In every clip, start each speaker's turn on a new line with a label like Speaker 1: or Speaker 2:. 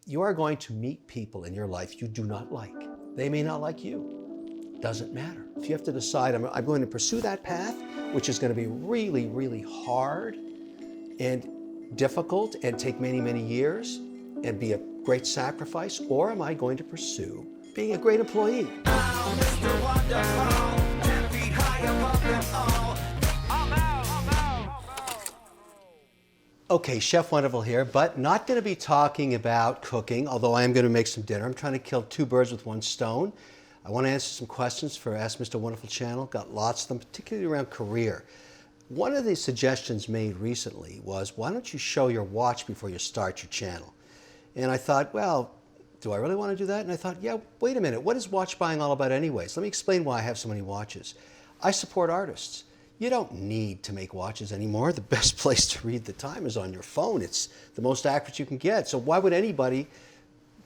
Speaker 1: You are going to meet people in your life you do not like. They may not like you. Doesn't matter. If you have to decide, I'm going to pursue that path, which is going to be really, really hard and difficult and take many, many years and be a great sacrifice, or am I going to pursue being a great employee? Oh, Mr. Wonderful, 10 feet high above them all. Okay, Chef Wonderful here, but not going to be talking about cooking, although I am going to make some dinner. I'm trying to kill two birds with one stone. I want to answer some questions for Ask Mr. Wonderful channel. Got lots of them, particularly around career. One of the suggestions made recently was, why don't you show your watch before you start your channel? And I thought, well, do I really want to do that? And I thought, yeah, wait a minute. What is watch buying all about anyways? Let me explain why I have so many watches. I support artists. You don't need to make watches anymore. The best place to read the time is on your phone. It's the most accurate you can get. So why would anybody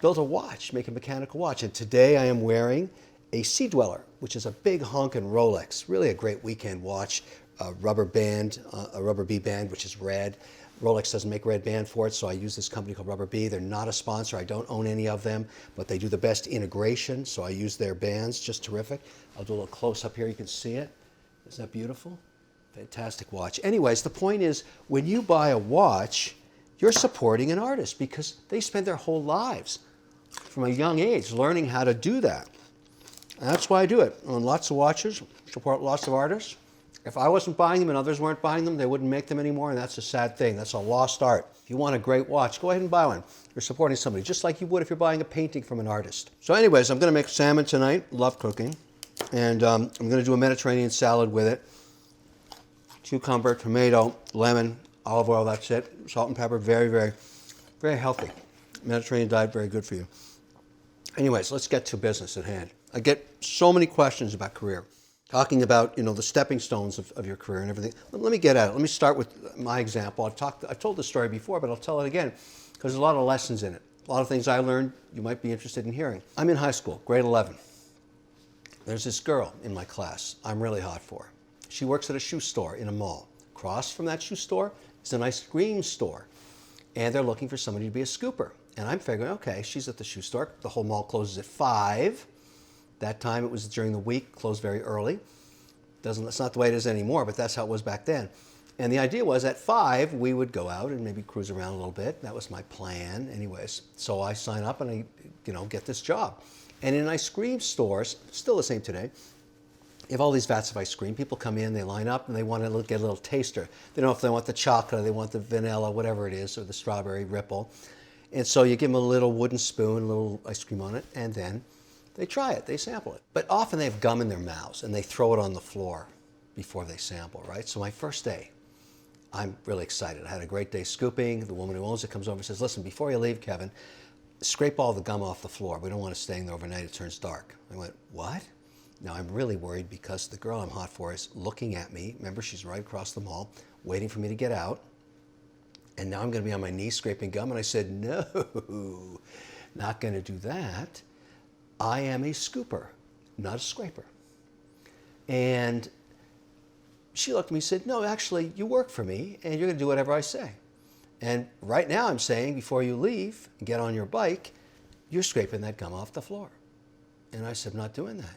Speaker 1: build a watch, make a mechanical watch? And today I am wearing a Sea Dweller, which is a big honkin' Rolex. Really a great weekend watch. A rubber band, a rubber B band, which is red. Rolex doesn't make red band for it, so I use this company called Rubber B. They're not a sponsor. I don't own any of them, but they do the best integration, so I use their bands. Just terrific. I'll do a little close up here. You can see it. Isn't that beautiful? Fantastic watch. Anyways, the point is, when you buy a watch, you're supporting an artist because they spend their whole lives from a young age learning how to do that. And that's why I do it. I own lots of watches, support lots of artists. If I wasn't buying them and others weren't buying them, they wouldn't make them anymore, and that's a sad thing. That's a lost art. If you want a great watch, go ahead and buy one. You're supporting somebody, just like you would if you're buying a painting from an artist. So anyways, I'm going to make salmon tonight. Love cooking. And I'm going to do a Mediterranean salad with it. Cucumber, tomato, lemon, olive oil, that's it. Salt and pepper, very, very, very healthy. Mediterranean diet, very good for you. Anyways, let's get to business at hand. I get so many questions about career, talking about, the stepping stones of your career and everything. Let me get at it. Let me start with my example. I've told this story before, but I'll tell it again because there's a lot of lessons in it. A lot of things I learned you might be interested in hearing. I'm in high school, grade 11. There's this girl in my class I'm really hot for. She works at a shoe store in a mall. Across from that shoe store is an ice cream store. And they're looking for somebody to be a scooper. And I'm figuring, okay, she's at the shoe store. The whole mall closes at 5. That time it was during the week, closed very early. It's not the way it is anymore, but that's how it was back then. And the idea was at 5, we would go out and maybe cruise around a little bit. That was my plan anyways. So I sign up and I, get this job. And in ice cream stores, still the same today, you have all these vats of ice cream. People come in, they line up, and they want to get a little taster. They don't know if they want the chocolate, or they want the vanilla, whatever it is, or the strawberry ripple. And so you give them a little wooden spoon, a little ice cream on it, and then they try it, they sample it. But often they have gum in their mouths, and they throw it on the floor before they sample, right? So my first day, I'm really excited. I had a great day scooping. The woman who owns it comes over and says, listen, before you leave, Kevin, scrape all the gum off the floor. We don't want to stay in there overnight. It turns dark. I went, what? Now, I'm really worried because the girl I'm hot for is looking at me. Remember, she's right across the mall, waiting for me to get out. And now I'm going to be on my knees scraping gum. And I said, no, not going to do that. I am a scooper, not a scraper. And she looked at me and said, no, actually, you work for me, and you're going to do whatever I say. And right now I'm saying, before you leave and get on your bike, you're scraping that gum off the floor. And I said, I'm not doing that.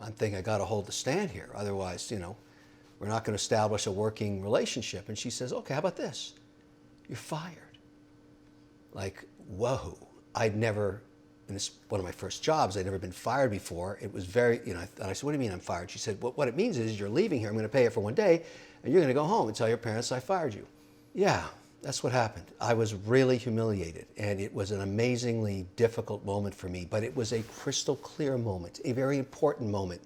Speaker 1: I'm thinking I got to hold the stand here. Otherwise, we're not going to establish a working relationship. And she says, okay, how about this? You're fired. Like, whoa. I'd never, and it's one of my first jobs, I'd never been fired before. It was very, and I said, what do you mean I'm fired? She said, well, what it means is you're leaving here. I'm going to pay you for one day, and you're going to go home and tell your parents I fired you. Yeah, that's what happened. I was really humiliated, and it was an amazingly difficult moment for me, but it was a crystal clear moment, a very important moment.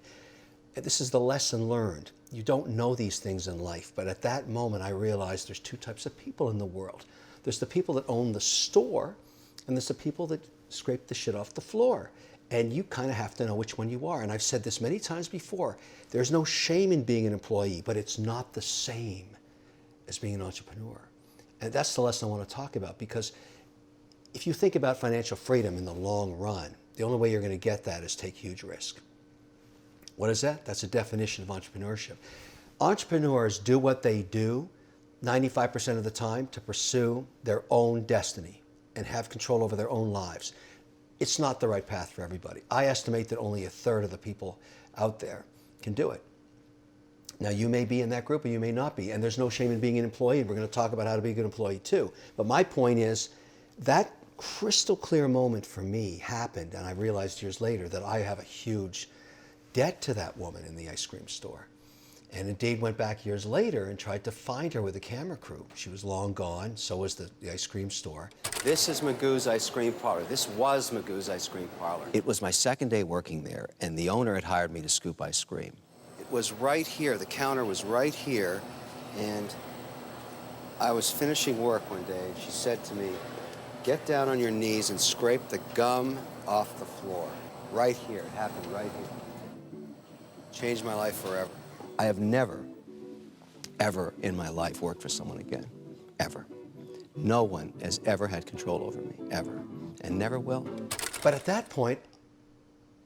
Speaker 1: This is the lesson learned. You don't know these things in life, but at that moment I realized there's two types of people in the world. There's the people that own the store, and there's the people that scrape the shit off the floor. And you kind of have to know which one you are. And I've said this many times before, there's no shame in being an employee, but it's not the same as being an entrepreneur. And that's the lesson I want to talk about, because if you think about financial freedom in the long run, the only way you're going to get that is take huge risk. What is that? That's a definition of entrepreneurship. Entrepreneurs do what they do 95% of the time to pursue their own destiny. and have control over their own lives. It's not the right path for everybody. I estimate that only a third of the people out there can do it. Now, you may be in that group or you may not be, and there's no shame in being an employee, and we're going to talk about how to be a good employee too. But my point is, that crystal clear moment for me happened, and I realized years later that I have a huge debt to that woman in the ice cream store. And indeed went back years later and tried to find her with a camera crew. She was long gone, so was the ice cream store. This is Magoo's Ice Cream Parlor. This was Magoo's Ice Cream Parlor. It was my second day working there, and the owner had hired me to scoop ice cream. It was right here, the counter was right here, and I was finishing work one day, and she said to me, "Get down on your knees and scrape the gum off the floor." Right here, it happened right here. Changed my life forever. I have never, ever in my life worked for someone again, ever. No one has ever had control over me, ever, and never will. But at that point,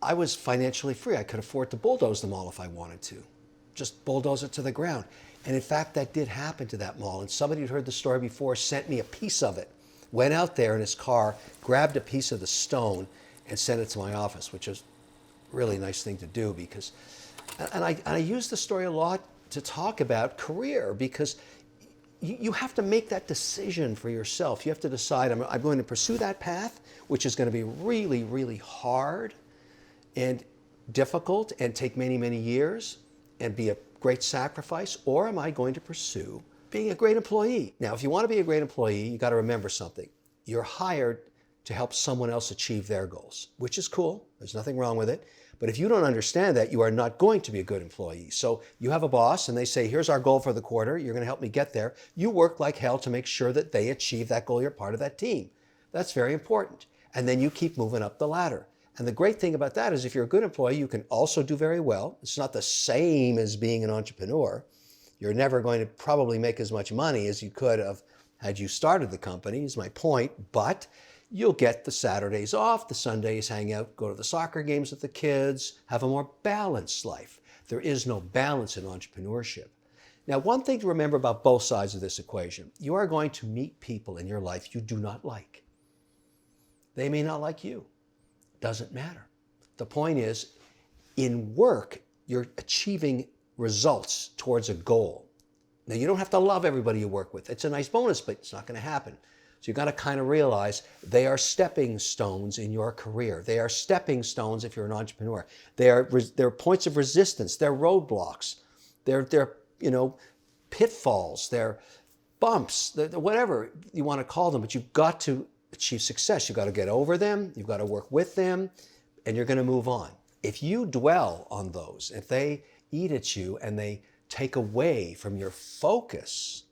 Speaker 1: I was financially free. I could afford to bulldoze the mall if I wanted to, just bulldoze it to the ground. And in fact, that did happen to that mall. And somebody who'd heard the story before sent me a piece of it, went out there in his car, grabbed a piece of the stone, and sent it to my office, which is a really nice thing to do because, and I use the story a lot to talk about career because you have to make that decision for yourself. You have to decide, I'm going to pursue that path, which is going to be really, really hard and difficult and take many, many years and be a great sacrifice, or am I going to pursue being a great employee? Now, if you want to be a great employee, you got to remember something. You're hired to help someone else achieve their goals, which is cool. There's nothing wrong with it. But if you don't understand that, you are not going to be a good employee. So you have a boss and they say, here's our goal for the quarter. You're going to help me get there. You work like hell to make sure that they achieve that goal. You're part of that team. That's very important. And then you keep moving up the ladder. And the great thing about that is if you're a good employee, you can also do very well. It's not the same as being an entrepreneur. You're never going to probably make as much money as you could have had you started the company, is my point. But you'll get the Saturdays off, the Sundays hang out, go to the soccer games with the kids, have a more balanced life. There is no balance in entrepreneurship. Now, one thing to remember about both sides of this equation, you are going to meet people in your life you do not like. They may not like you. Doesn't matter. The point is, in work, you're achieving results towards a goal. Now, you don't have to love everybody you work with. It's a nice bonus, but it's not going to happen. So you've got to kind of realize they are stepping stones in your career. They are stepping stones if you're an entrepreneur. They're points of resistance. They're roadblocks. They're pitfalls. They're bumps. They're whatever you want to call them. But you've got to achieve success. You've got to get over them. You've got to work with them, and you're going to move on. If you dwell on those, if they eat at you and they take away from your focus,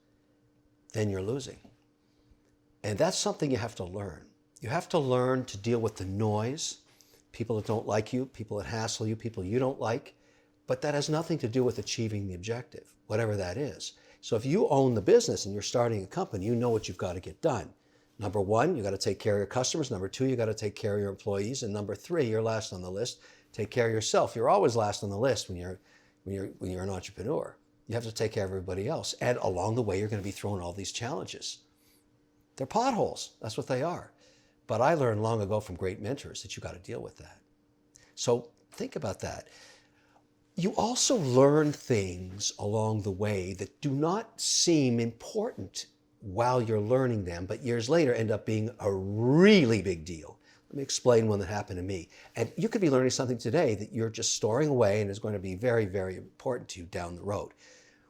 Speaker 1: then you're losing. And that's something you have to learn. You have to learn to deal with the noise, people that don't like you, people that hassle you, people you don't like, but that has nothing to do with achieving the objective, whatever that is. So if you own the business and you're starting a company, you know what you've got to get done. Number one, you got to take care of your customers. Number two, you got to take care of your employees. And number three, you're last on the list. Take care of yourself. You're always last on the list when you're an entrepreneur. You have to take care of everybody else. And along the way, you're going to be thrown all these challenges. They're potholes. That's what they are. But I learned long ago from great mentors that you got to deal with that. So think about that. You also learn things along the way that do not seem important while you're learning them, but years later end up being a really big deal. Let me explain one that happened to me. And you could be learning something today that you're just storing away and is going to be very, very important to you down the road,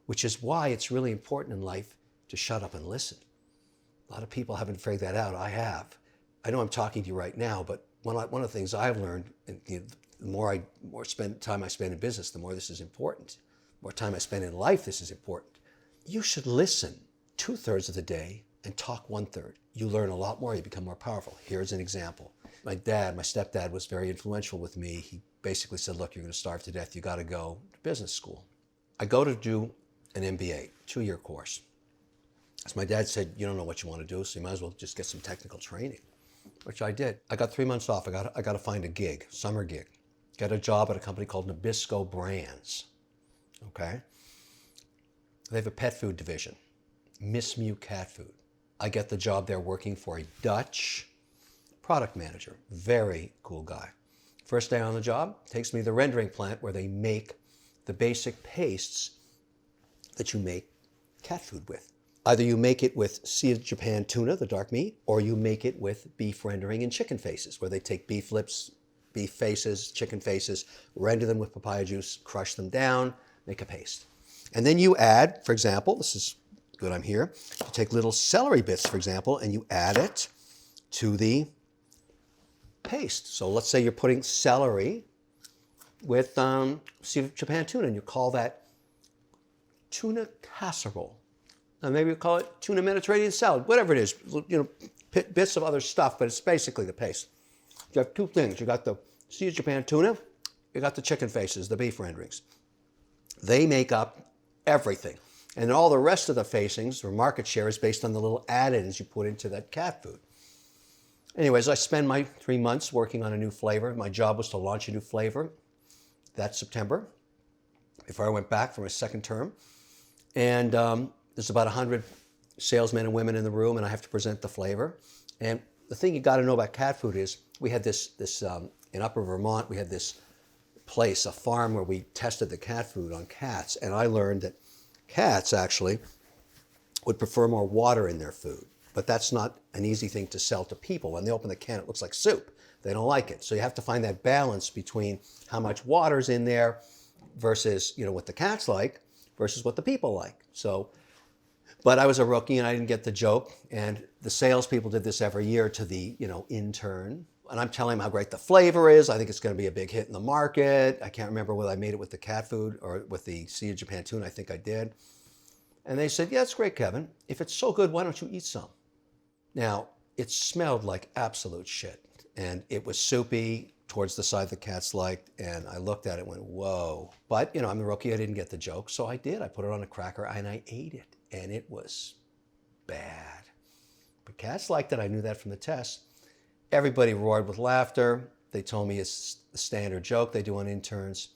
Speaker 1: which is why it's really important in life to shut up and listen. A lot of people haven't figured that out. I have. I know I'm talking to you right now, but one of the things I've learned, the more time I spend in business, the more this is important. The more time I spend in life, this is important. You should listen 2/3 of the day and talk 1/3. You learn a lot more, you become more powerful. Here's an example. My stepdad was very influential with me. He basically said, look, you're going to starve to death. You got to go to business school. I go to do an MBA, 2-year course. As my dad said, you don't know what you want to do, so you might as well just get some technical training, which I did. I got 3 months off. I got to find a gig, summer gig. Get a job at a company called Nabisco Brands, okay? They have a pet food division, Miss Mew cat food. I get the job there working for a Dutch product manager. Very cool guy. First day on the job, takes me to the rendering plant where they make the basic pastes that you make cat food with. Either you make it with Sea of Japan tuna, the dark meat, or you make it with beef rendering and chicken faces, where they take beef lips, beef faces, chicken faces, render them with papaya juice, crush them down, make a paste. And then you add, for example, this is good, I'm here, you take little celery bits, for example, and you add it to the paste. So let's say you're putting celery with Sea of Japan tuna, and you call that tuna casserole. Now maybe you call it tuna Mediterranean salad, whatever it is, bits of other stuff, but it's basically the paste. You have two things. You got the Sea of Japan tuna, you got the chicken faces, the beef renderings. They make up everything. And all the rest of the facings or market share is based on the little add-ins you put into that cat food. Anyways, I spend my 3 months working on a new flavor. My job was to launch a new flavor that September, before I went back for my second term. And there's about 100 salesmen and women in the room, and I have to present the flavor. And the thing you got to know about cat food is we had this in Upper Vermont, we had this place, a farm where we tested the cat food on cats. And I learned that cats actually would prefer more water in their food. But that's not an easy thing to sell to people. When they open the can, it looks like soup. They don't like it. So you have to find that balance between how much water's in there versus, what the cats like versus what the people like. So, but I was a rookie and I didn't get the joke. And the salespeople did this every year to the, intern. And I'm telling them how great the flavor is. I think it's going to be a big hit in the market. I can't remember whether I made it with the cat food or with the Sea of Japan tuna. I think I did. And they said, yeah, it's great, Kevin. If it's so good, why don't you eat some? Now, it smelled like absolute shit. And it was soupy towards the side the cats liked. And I looked at it and went, whoa. But, I'm the rookie. I didn't get the joke. So I did. I put it on a cracker and I ate it. And it was bad. But cats liked it. I knew that from the test. Everybody roared with laughter. They told me it's the standard joke they do on interns.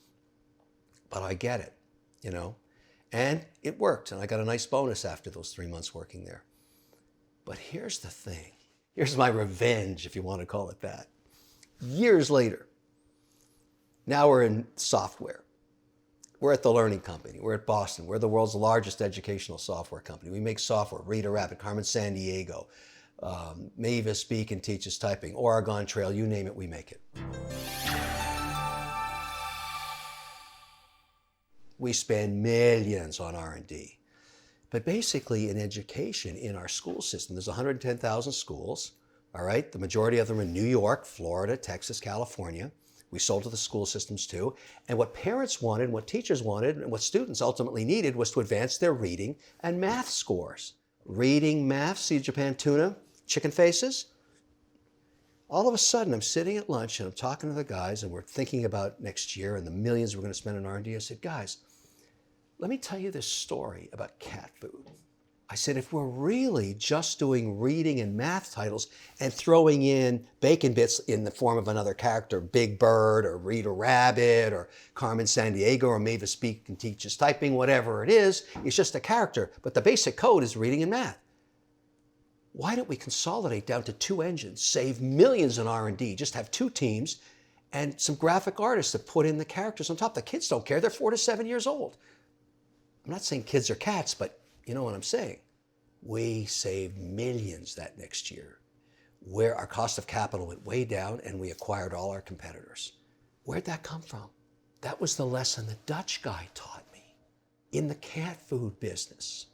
Speaker 1: But I get it, And it worked. And I got a nice bonus after those 3 months working there. But here's the thing. Here's my revenge, if you want to call it that. Years later, now we're in software. We're at the Learning Company. We're at Boston. We're the world's largest educational software company. We make software. Reader Rabbit, Carmen Sandiego, Mavis Beacon teaches typing, Oregon Trail, you name it, we make it. We spend millions on R&D. But basically in education, in our school system, there's 110,000 schools, all right? The majority of them are in New York, Florida, Texas, California. We sold to the school systems too. And what parents wanted, what teachers wanted, and what students ultimately needed was to advance their reading and math scores. Reading, math, Sea of Japan tuna, chicken faces. All of a sudden, I'm sitting at lunch and I'm talking to the guys and we're thinking about next year and the millions we're going to spend on R&D. I said, guys, let me tell you this story about cat food. I said, if we're really just doing reading and math titles and throwing in bacon bits in the form of another character, Big Bird or Reader Rabbit or Carmen Sandiego or Mavis Beacon teaches typing, whatever it is, it's just a character. But the basic code is reading and math. Why don't we consolidate down to 2 engines, save millions in R&D, just have 2 teams and some graphic artists to put in the characters on top. The kids don't care. They're 4 to 7 years old. I'm not saying kids are cats, but you know what I'm saying. We saved millions that next year, where our cost of capital went way down and we acquired all our competitors. Where'd that come from? That was the lesson the Dutch guy taught me in the cat food business.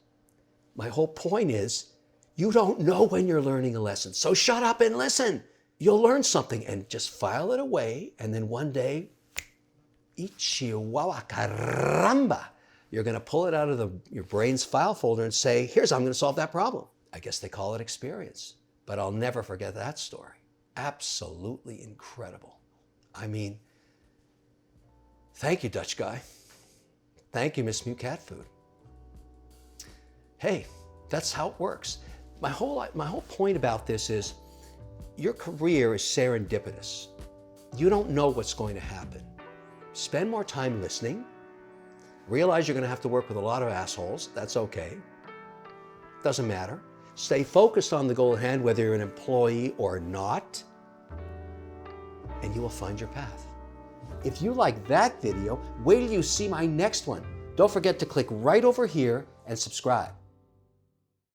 Speaker 1: My whole point is, you don't know when you're learning a lesson, so shut up and listen. You'll learn something and just file it away, and then one day, Chihuahua caramba, you're going to pull it out of your brain's file folder and say, here's how I'm going to solve that problem. I guess they call it experience, but I'll never forget that story. Absolutely incredible. I mean, thank you, Dutch guy. Thank you, Miss Mew Cat Food. Hey, that's how it works. My whole point about this is your career is serendipitous. You don't know what's going to happen. Spend more time listening. Realize you're going to have to work with a lot of assholes. That's okay. Doesn't matter. Stay focused on the goal at hand, whether you're an employee or not, and you will find your path. If you like that video, wait till you see my next one. Don't forget to click right over here and subscribe.